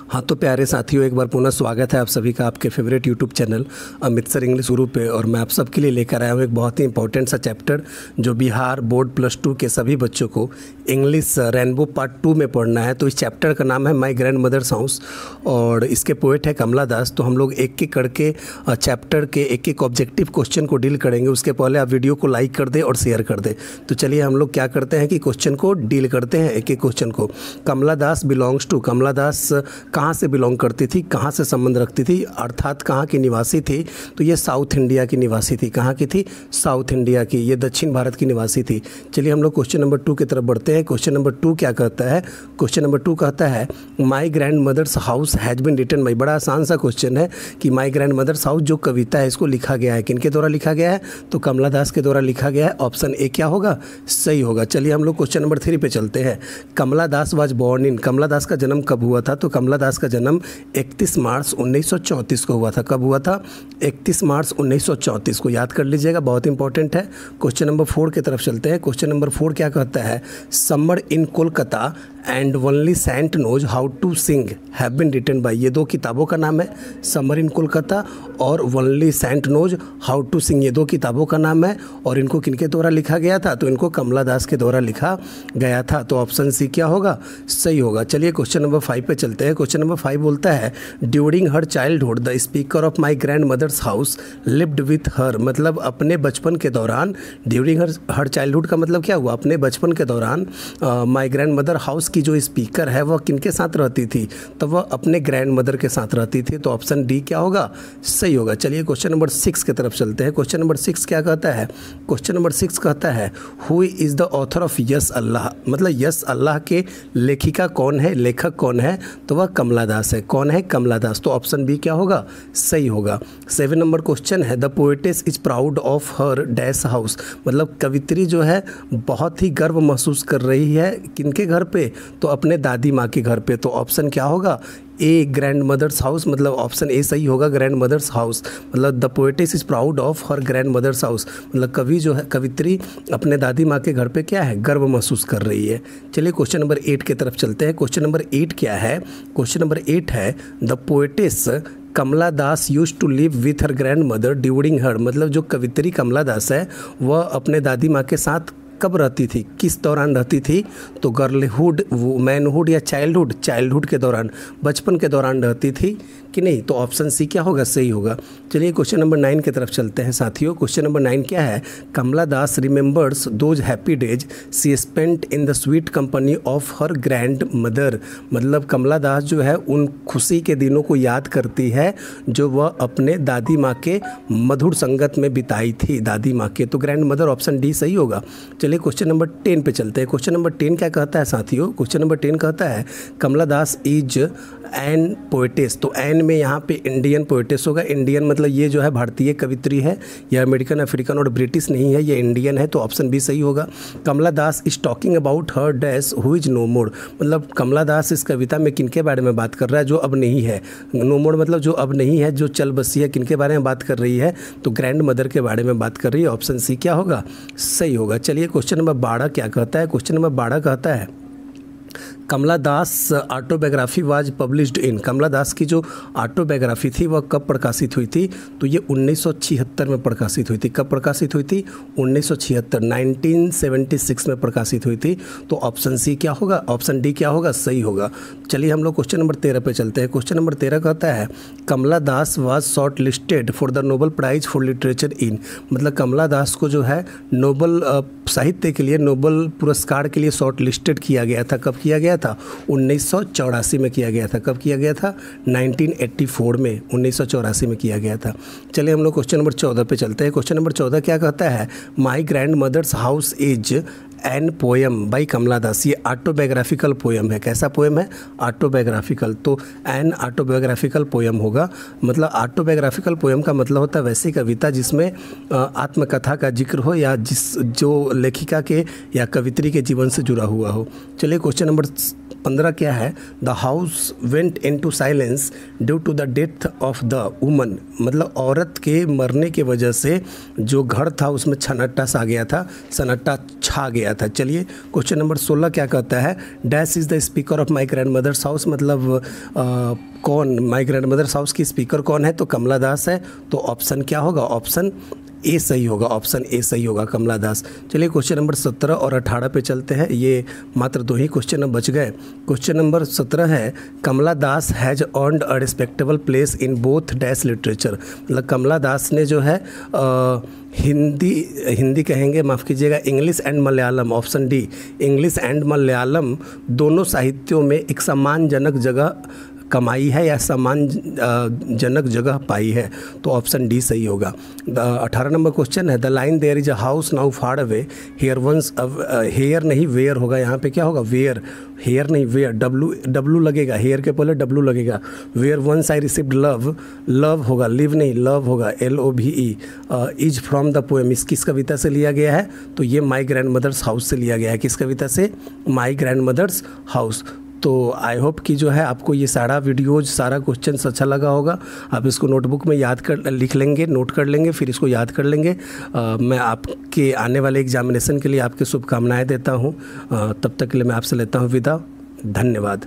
हाँ तो प्यारे साथियों, एक बार पुनः स्वागत है आप सभी का आपके favourite YouTube channel Amit sir English गुरु पे। और मैं आप सबके लिए लेकर आया हूँ एक बहुत ही इंपॉर्टेंट सा चैप्टर जो बिहार बोर्ड +2 के सभी बच्चों को इंग्लिश रेनबो पार्ट 2 में पढ़ना है। तो इस चैप्टर का नाम है माई ग्रैंड मदर्स हाउस और इसके पोएट है कमला दास। तो हम लोग एक एक करके चैप्टर के एक एक ऑब्जेक्टिव क्वेश्चन को डील करेंगे। उसके पहले आप वीडियो को लाइक कर दें और शेयर कर दें। तो चलिए हम लोग क्या करते हैं कि क्वेश्चन को डील करते हैं, एक एक क्वेश्चन को। कमला दास बिलोंग्स टू, कमला दास कहाँ से बिलोंग करती थी, कहाँ से संबंध रखती थी, अर्थात कहाँ की निवासी थी। तो ये साउथ इंडिया की निवासी थी। कहाँ की थी? साउथ इंडिया की। ये दक्षिण भारत की निवासी थी। चलिए हम लोग क्वेश्चन नंबर 2 की तरफ बढ़ते हैं। क्वेश्चन नंबर 2 क्या कहता है? क्वेश्चन नंबर 2 कहता है my grand mother's house has been written by. बड़ा आसान सा क्वेश्चन है कि माई ग्रैंड मदर्स हाउस जो कविता है इसको लिखा गया है, किनके द्वारा लिखा गया है? तो कमला दास के द्वारा लिखा गया है। ऑप्शन ए क्या होगा? सही होगा। चलिए हम लोग क्वेश्चन नंबर 3 पे चलते हैं। कमला दास वाज बॉर्न इन, कमला दास का जन्म कब हुआ था? तो कमला दास का जन्म 31 मार्च 1934 को हुआ था। कब हुआ था? 31 मार्च 1934 को। याद कर लीजिएगा, बहुत इंपॉर्टेंट है। क्वेश्चन नंबर 4 की तरफ चलते हैं। क्वेश्चन नंबर 4 क्या कहता है? Summer in Kolkata and only saint knows how to sing have been written by. ये दो किताबों का नाम है, समर इन कोलकाता और only saint knows how to sing. ये दो किताबों का नाम है और इनको किनके द्वारा लिखा गया था? तो इनको कमला दास के द्वारा लिखा गया था। तो ऑप्शन सी क्या होगा? सही होगा। चलिए क्वेश्चन नंबर 5 पे चलते हैं। क्वेश्चन नंबर 5 बोलता है during her childhood the speaker of my grand mother's house lived with her. मतलब अपने बचपन के दौरान, ड्यूरिंग हर चाइल्डहुड का मतलब क्या हुआ? अपने बचपन के दौरान माई ग्रैंड मदर हाउस की जो स्पीकर है वह किनके साथ रहती थी? तो वह अपने ग्रैंड मदर के साथ रहती थी। तो ऑप्शन डी क्या होगा? सही होगा। चलिए क्वेश्चन नंबर 6 की तरफ चलते हैं। क्वेश्चन नंबर 6 क्या कहता है? क्वेश्चन नंबर 6 कहता है who is the author of यस अल्लाह। मतलब यस अल्लाह के लेखिका कौन है, लेखक कौन है? तो वह कमला दास है। कौन है? कमला दास। तो ऑप्शन बी क्या होगा? सही होगा। 7 नंबर क्वेश्चन है the poetess is proud of her dash house. मतलब कवित्री जो है बहुत ही गर्व महसूस कर रही है किनके घर पे? तो अपने दादी माँ के घर पे। तो ऑप्शन क्या होगा? A grand mother's house. मतलब ऑप्शन ए सही होगा, ग्रैंड मदर्स हाउस। मतलब the poetess is proud of her grand mother's house. मतलब कवि जो है, कवित्री अपने दादी माँ के घर पे क्या है? गर्व महसूस कर रही है। चलिए क्वेश्चन नंबर 8 की तरफ चलते हैं। क्वेश्चन नंबर 8 क्या है? क्वेश्चन नंबर 8 है the poetess Kamala Das use to live with her grand mother during her. मतलब जो कवित्री कमला दास है वह अपने दादी माँ के साथ कब रहती थी, किस दौरान रहती थी? तो गर्लहुड, मैनहुड या चाइल्डहुड? चाइल्डहुड के दौरान, बचपन के दौरान रहती थी कि नहीं? तो ऑप्शन सी क्या होगा? सही होगा। चलिए क्वेश्चन नंबर 9 की तरफ चलते हैं साथियों। क्वेश्चन नंबर 9 क्या है? Kamala Das remembers those happy days she spent in the sweet company of her grand mother. मतलब कमला दास जो है उन खुशी के दिनों को याद करती है जो वह अपने दादी माँ के मधुर संगत में बिताई थी, दादी माँ के। तो ग्रैंड मदर ऑप्शन डी सही होगा। चलिए क्वेश्चन नंबर 10 पे चलते हैं। क्वेश्चन नंबर 10 क्या कहता है साथियों? क्वेश्चन नंबर 10 कहता है Kamala Das is an poetess. तो एन में यहाँ पे इंडियन पोएटेस होगा। इंडियन मतलब ये जो है भारतीय कवित्री है, यह अमेरिकन, अफ्रीकन और ब्रिटिश नहीं है, ये इंडियन है। तो ऑप्शन बी सही होगा। Kamala Das is talking about her dash who is no more. मतलब कमला दास इस कविता में किनके बारे में बात कर रहा है? जो अब नहीं है। नो मोर मतलब जो अब नहीं है, जो चल बसी है। किनके बारे में बात कर रही है? तो ग्रैंड मदर के बारे में बात कर रही है। ऑप्शन सी क्या होगा? सही होगा। चलिए क्वेश्चन नंबर 12 क्या कहता है? क्वेश्चन नंबर 12 कहता है कमला दास ऑटोबायोग्राफी वाज पब्लिश्ड इन। कमला दास की जो ऑटोबायोग्राफी थी वह कब प्रकाशित हुई थी? तो ये 1976 में प्रकाशित हुई थी। कब प्रकाशित हुई थी? 1976 में प्रकाशित हुई थी। तो ऑप्शन सी क्या होगा? ऑप्शन डी क्या होगा? सही होगा। चलिए हम लोग क्वेश्चन नंबर 13 पे चलते हैं। क्वेश्चन नंबर 13 कहता है Kamala Das was shortlisted for the Nobel prize for literature in. मतलब कमला दास को जो है नोबल साहित्य के लिए, नोबल पुरस्कार के लिए शॉर्ट लिस्टेड किया गया था। कब किया गया था? 1984 में किया गया था। कब किया गया था? 1984 में, 1984 में किया गया था। चलिए हम लोग क्वेश्चन नंबर 14 पे चलते हैं। क्वेश्चन नंबर 14 क्या कहता है? My grand mother's house is an poem by Kamala Das. ये ऑटोबायोग्राफिकल पोएम है। कैसा पोएम है? ऑटोबायोग्राफिकल। तो एन ऑटोबायोग्राफिकल पोएम होगा। मतलब ऑटोबायोग्राफिकल पोएम का मतलब होता है वैसी कविता जिसमें आत्मकथा का जिक्र हो या जो लेखिका के या कवित्री के जीवन से जुड़ा हुआ हो। चलिए क्वेश्चन नंबर 15 क्या है, the house went into silence due to the death of the woman, मतलब औरत के मरने की वजह से जो घर था उसमें सन्नाटा सा गया था, सन्नाटा छा गया था। चलिए क्वेश्चन नंबर 16 क्या कहता है, dash is the speaker of my grand mother's house, मतलब कौन माई ग्रैंड मदर्स हाउस की स्पीकर कौन है, तो कमला दास है। तो ऑप्शन क्या होगा, ऑप्शन ए सही होगा, ऑप्शन ए सही होगा, कमला दास। चलिए क्वेश्चन नंबर 17 और 18 पे चलते हैं, ये मात्र 2 ही क्वेश्चन अब बच गए। क्वेश्चन नंबर 17 है, Kamala Das has earned a respectable place in both dash literature, मतलब कमला दास ने जो है हिंदी कहेंगे, माफ़ कीजिएगा, English and Malayalam, option D, English and Malayalam दोनों साहित्यों में एक सम्मानजनक जगह कमाई है या सम्मानजनक जगह पाई है, तो ऑप्शन डी सही होगा। 18 नंबर क्वेश्चन है, the line there is a house now far away here once, here नहीं वेयर होगा, यहाँ पे क्या होगा, वेयर, हेयर नहीं वेयर, डब्लू लगेगा, हेयर के पहले डब्लू लगेगा, where once I received love, love होगा, लिव नहीं लव होगा, LOVE, is from the poem, इस किस कविता से लिया गया है, तो ये माई ग्रैंड मदर्स हाउस से लिया गया है, किस कविता से, माई ग्रैंड मदर्स हाउस। तो आई होप कि जो है आपको ये सारा वीडियोज, सारा क्वेश्चन अच्छा लगा होगा, आप इसको नोटबुक में याद कर लिख लेंगे, नोट कर लेंगे, फिर इसको याद कर लेंगे। मैं आपके आने वाले एग्जामिनेशन के लिए आपकी शुभकामनाएं देता हूँ। तब तक के लिए मैं आपसे लेता हूँ विदा, धन्यवाद।